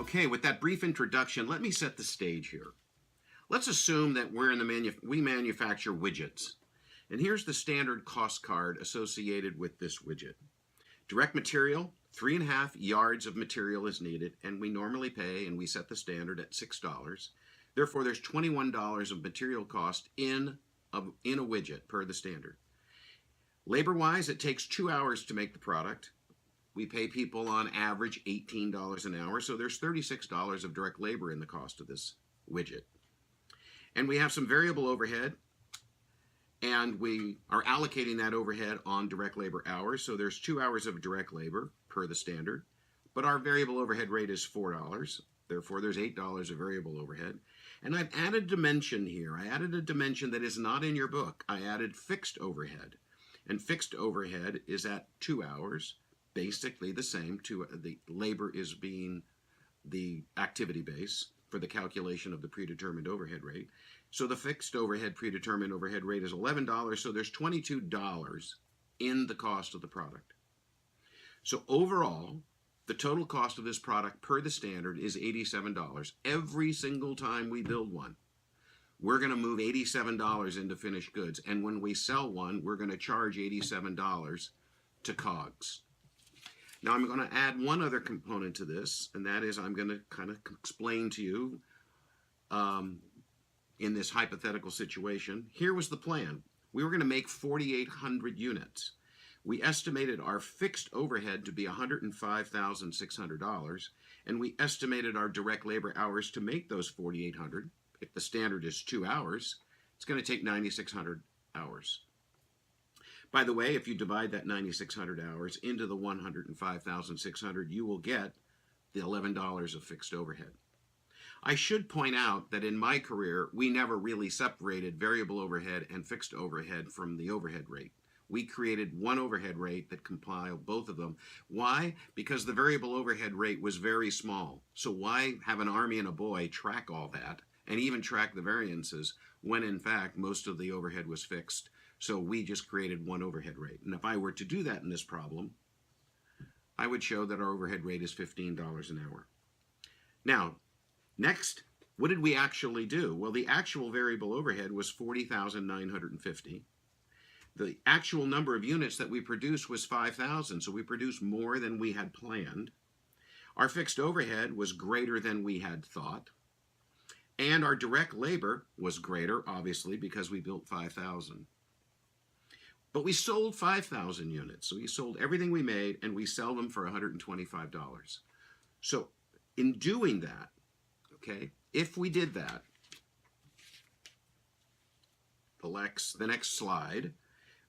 Okay, with that brief introduction, let me set the stage here. Let's assume that we manufacture widgets. And here's the standard cost card associated with this widget. Direct material, 3.5 yards of material is needed, and we normally pay, and we set the standard at $6. Therefore, there's $21 of material cost in a widget per the standard. Labor-wise, it takes 2 hours to make the product. We pay people on average $18 an hour, so there's $36 of direct labor in the cost of this widget. And we have some variable overhead, and we are allocating that overhead on direct labor hours, so there's 2 hours of direct labor per the standard, but our variable overhead rate is $4, therefore there's $8 of variable overhead. And I've added a dimension here. I added a dimension that is not in your book. I added fixed overhead, and fixed overhead is at 2 hours, basically the same. The labor is being the activity base for the calculation of the predetermined overhead rate. So the fixed overhead predetermined overhead rate is $11, so there's $22 in the cost of the product. So overall, the total cost of this product per the standard is $87. Every single time we build one, we're going to move $87 into finished goods. And when we sell one, we're going to charge $87 to COGS. Now I'm going to add one other component to this, and that is I'm going to kind of explain to you in this hypothetical situation. Here was the plan. We were going to make 4,800 units. We estimated our fixed overhead to be $105,600, and we estimated our direct labor hours to make those 4,800. If the standard is 2 hours, it's going to take 9,600 hours. By the way, if you divide that 9,600 hours into the 105,600, you will get the $11 of fixed overhead. I should point out that in my career, we never really separated variable overhead and fixed overhead from the overhead rate. We created one overhead rate that compiled both of them. Why? Because the variable overhead rate was very small. So why have an army and a boy track all that and even track the variances when in fact most of the overhead was fixed? So we just created one overhead rate. And if I were to do that in this problem, I would show that our overhead rate is $15 an hour. Now, next, what did we actually do? Well, the actual variable overhead was 40,950. The actual number of units that we produced was 5,000, so we produced more than we had planned. Our fixed overhead was greater than we had thought. And our direct labor was greater, obviously, because we built 5,000. But we sold 5,000 units. So we sold everything we made, and we sell them for $125. So in doing that, okay, if we did that, the next slide,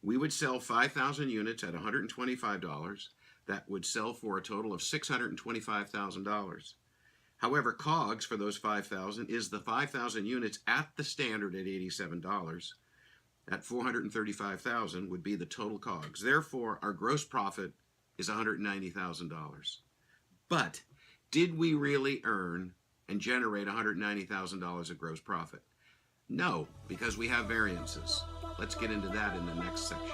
we would sell 5,000 units at $125. That would sell for a total of $625,000. However, COGS for those 5,000 is the 5,000 units at the standard at $87. At $435,000 would be the total COGS. Therefore, our gross profit is $190,000. But did we really earn and generate $190,000 of gross profit? No, because we have variances. Let's get into that in the next section.